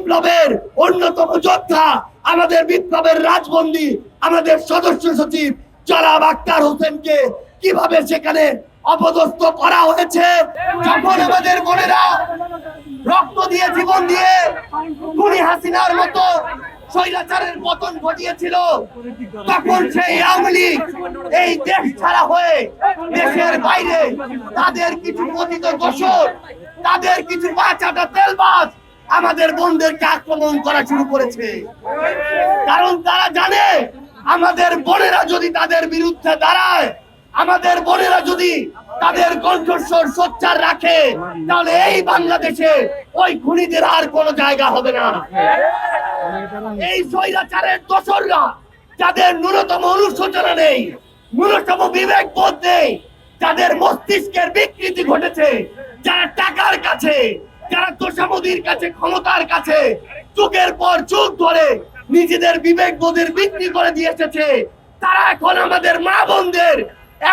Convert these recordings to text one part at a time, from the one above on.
বিপ্লবের অন্যতম যোদ্ধা, আমাদের বিপ্লবের রাজবন্দী, আমাদের সদস্য সচিব জনাব আক্তার হোসেনকে কিভাবে সেখানে অপদস্থ করা হয়েছে। যখন আমাদের বোনেরা রক্ত দিয়ে জীবন দিয়ে খুনি হাসিনার মতো স্বৈরাচারের পতন ঘটিয়েছিল, তখন সেই আওয়ামী লীগ এই দেশ ছাড়া হয়ে দেশের বাইরে তাদের কিছু পতিত দোষর, তাদের কিছু বাচাটা তেলবাজ আমাদের বোনদেরকে আক্রমণ করা শুরু করেছে। কারণ তারা জানে আমাদের বোনেরা যদি তাদের বিরুদ্ধে দাঁড়ায়, আমাদের বোনেরা যদি তাদের কণ্ঠস্বর সোচ্চার রাখে, তাহলে এই বাংলাদেশে ওই খুনিদের আর কোনো জায়গা হবে না। এই স্বৈরাচারের দোসররা, যাদের ন্যূনতম অনুশোচনা নেই, ন্যূনতম বিবেক বোধ নেই, যাদের মস্তিষ্কের বিকৃতি ঘটেছে, যারা টাকার কাছে, যারা তোষামোদির কাছে, ক্ষমতার কাছে যুগের পর যুগ ধরে নিজেদের বিবেক বোধের বিক্রি করে দিয়ে এসেছে, তারা এখন আমাদের মা বোনদের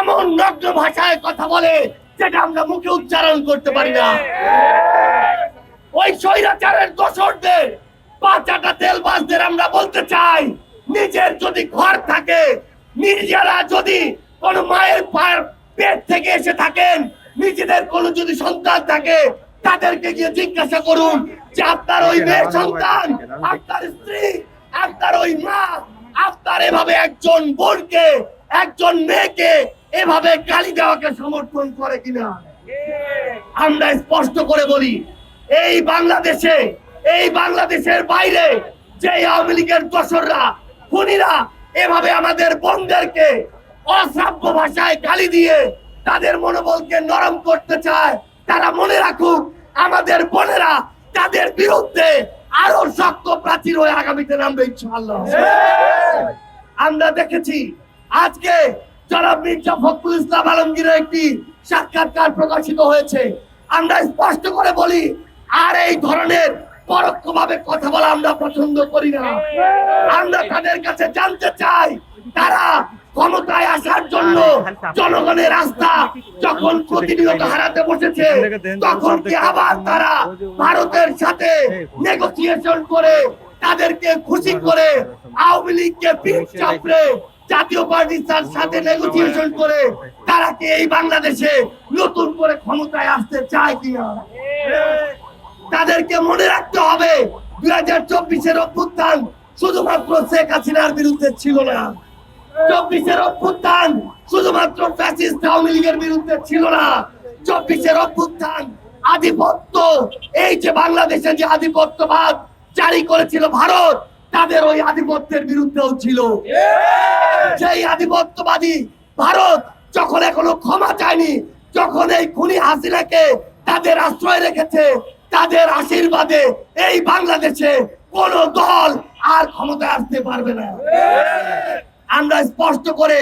এমন নগ্ন ভাষায় কথা বলে যেটা আমরা মুখে উচ্চারণ করতে পারি না। ওই স্বৈরাচারের দোসরদের বাচ্চাটা তেলবাজদের আমরা বলতে চাই, নিজের যদি ঘর থাকে, নিজেরা যদি কোন মায়ের পেট থেকে এসে থাকেন, নিজেদের কোন যদি সন্তান থাকে, তাদেরকে গিয়ে জিজ্ঞাসা করুন যে আপনার ওই মেয়ের সন্তান, আপনার স্ত্রী, আপনার ওই মা, আপনার এভাবে একজন বোনকে, একজন মেয়েকে এভাবে গালি দেওয়াকে সমর্থন করে কিনা। আমরা স্পষ্ট করে বলি, এই বাংলাদেশে, এই বাংলাদেশের বাইরে যে আওয়ামী লীগের দোসররা, খুনিরা এভাবে আমাদের বোনদেরকে অশ্রাব্য ভাষায় গালি দিয়ে তাদের মনোবলকে নরম করতে চায়, তারা মনে রাখুক আমাদের বোনেরা তাদের বিরুদ্ধে আরো শক্ত প্রাচীর হয়ে আগামীতে নামবে ইনশাআল্লাহ। আমরা দেখেছি আজকে জনাব মির্জা ফখরুল ইসলাম আলমগীরের একটি সাক্ষাৎকার প্রকাশিত হয়েছে। আমরা স্পষ্ট করে বলি, আর এই ধরনের পরোক্ষভাবে কথা বলা আমরা পছন্দ করি না। আমরা তাদের কাছে জানতে চাই, তারা ক্ষমতায় আসার জন্য জনগণের আস্থা যখন প্রতিনিয়ত হারাতে বসেছে, তখন কি আবার তারা ভারতের সাথে নেগোসিয়েশন করে, তাদেরকে খুশি করে, আওয়ামী লীগকে পিঠ চাপড়ে জাতীয় পার্টির সাথে নেগোসিয়েশন করে তারা কি এই বাংলাদেশে নতুন করে ক্ষমতায় আসতে চায় কিনা? তাদেরকে মনে রাখতে হবে 2024-এর অভ্যুত্থান শুধুমাত্র শেখ হাসিনার বিরুদ্ধে ছিল না, 24-এর অভ্যুত্থান শুধুমাত্র ফ্যাসিস্ট আওয়ামী লীগের বিরুদ্ধে ছিল না, 24-এর অভ্যুত্থান আধিপত্য, এই যে বাংলাদেশে যে আধিপত্যবাদ জারি করেছিল ভারত, তাদের ওই আধিপত্যের বিরুদ্ধেও ছিল। সেই আধিপত্যবাদী ভারত যখন এখনো ক্ষমা চায়নি, যখন এই খুনি হাসিনাকে তাদের আশ্রয় রেখেছে, তাদের আশীর্বাদে এই বাংলাদেশে কোন দল আর ক্ষমতায় আসতে পারবে না। আমরা স্পষ্ট করে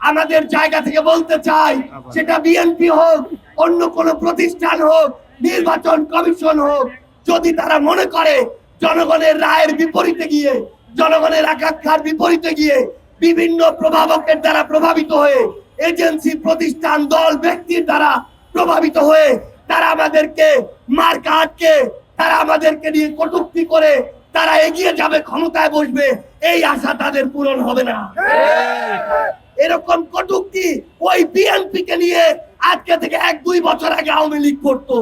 আমাদের জায়গা থেকে বলতে চাই, সেটা বিএনপি হোক, অন্য কোন প্রতিষ্ঠান হোক, নির্বাচন কমিশন হোক, যদি তারা মনে করে জনগণের রায়ের বিপরীতে গিয়ে, জনগণের আকাঙ্ক্ষার বিপরীতে গিয়ে বিভিন্ন প্রভাবকের দ্বারা প্রভাবিত হয়ে, এজেন্সি, প্রতিষ্ঠান, দল, ব্যক্তির দ্বারা প্রভাবিত হয়ে তারা আমাদেরকে মার্কা আটকে, তারা আমাদেরকে নিয়ে কটূক্তি করে তারা এগিয়ে যাবে, ক্ষমতায় বসবে, এই আশা তাদের পূরণ হবে না। এরকম কটূক্তি ওই বিএনপি কে নিয়ে আজকে থেকে 1-2 বছর আগে আওয়ামী লীগ করতো।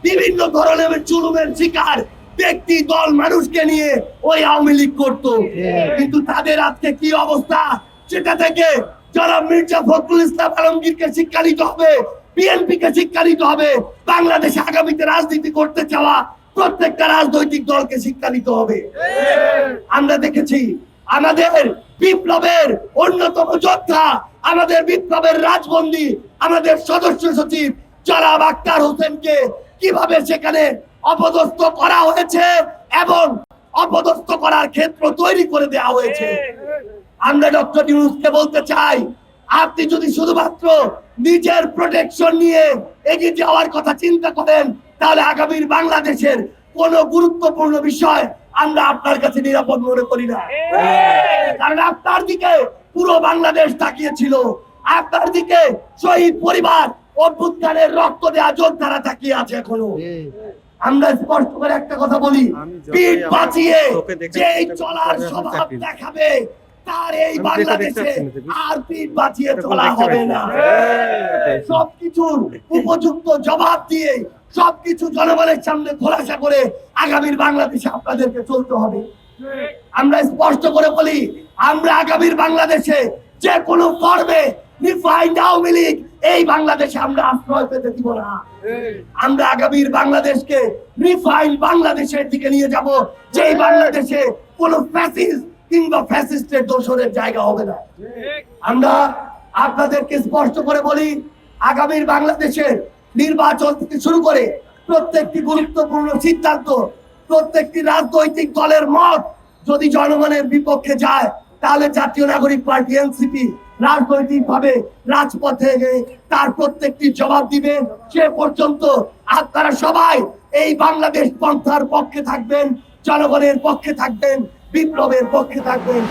বিভিন্ন ধরনের জুলুমের শিকার ব্যক্তি, দল, মানুষকে নিয়ে ওই আওয়ামী লীগ করতো। কিন্তু তাদের আজকে কি অবস্থা, সেটা থেকে জনাব মির্জা ফখরুল ইসলাম আলমগীরকে শিক্ষা নিতে হবে, বিএনপি কে শিক্ষা নিতে হবে, বাংলাদেশে আগামীতে রাজনীতি করতে চাওয়া প্রত্যেকটা রাজনৈতিক দলকে শিক্ষা নিতে হবে। আমরা দেখেছি আমাদের বিপ্লবের অন্যতম যোদ্ধা, আমাদের বিপ্লবের রাজবন্দী, আমাদের সদস্য সচিব জনাব আক্তার হোসেনকে কিভাবে সেখানে অপদস্থ করা হয়েছে এবং অপদস্থ করার ক্ষেত্র তৈরি করে দেওয়া হয়েছে। আমরা ডক্টর ইউনূসকে বলতে চাই, আপনি যদি শুধুমাত্র নিজের প্রোটেকশন নিয়ে এগিয়ে যাওয়ার কথা চিন্তা করেন, তাহলে আগামীর বাংলাদেশের কোন গুরুত্বপূর্ণ বিষয় আমরা আপনার কাছে নিরাপদ মনে করি না। কারণ আপনার দিকে পুরো বাংলাদেশ তাকিয়েছিল, আপনার দিকে শহীদ পরিবার, অভ্যুত্থানের রক্ত দেওয়া যোদ্ধারা তাকিয়ে আছে এখনো। আমরা স্পষ্ট করে একটা কথা বলি, আমি যতই পিঠ আমার বাঁচিয়ে চোখে দেখে যে চেষ্টা চলার করতে হবে, স্বভাব চাকরি। দেখাবে তার এই আমি যেটা বাংলাদেশে দেখতে পাচ্ছি না, আর পিঠ বাঁচিয়ে এরকম চলা দেখতে হবে পাচ্ছি না। না। সবকিছুর উপযুক্ত জবাব দিয়ে সবকিছু জনগণের সামনে খোলাসা করে আগামীর বাংলাদেশে আপনাদেরকে চলতে হবে। আমরা স্পষ্ট করে বলি, আমরা আগামীর বাংলাদেশে যে কোনো ফর্মে রিফাইন্ড আওয়ামী লীগ এই বাংলাদেশে আমরা আশ্রয় পেতে দিব না। আমরা আগামীর বাংলাদেশকে রিফাইন্ড বাংলাদেশের দিকে নিয়ে যাব, যেই বাংলাদেশে কোনো ফ্যাসিস্ট কিংবা ফ্যাসিস্টের দোসরের জায়গা হবে না। আমরা আপনাদেরকে স্পষ্ট করে বলি, আগামীর বাংলাদেশের নির্বাচন থেকে শুরু করে প্রত্যেকটি গুরুত্বপূর্ণ সিদ্ধান্ত, প্রত্যেকটি রাজনৈতিক দলের মত যদি জনগণের বিপক্ষে যায়, তাহলে জাতীয় নাগরিক পার্টি এনসিপি রাজনৈতিকভাবে রাজপথে গিয়ে তার প্রত্যেকটি জবাব দিবে। সে পর্যন্ত আপনারা সবাই এই বাংলাদেশ পন্থার পক্ষে থাকবেন, জনগণের পক্ষে থাকবেন, বিপ্লবের পক্ষে থাকবেন।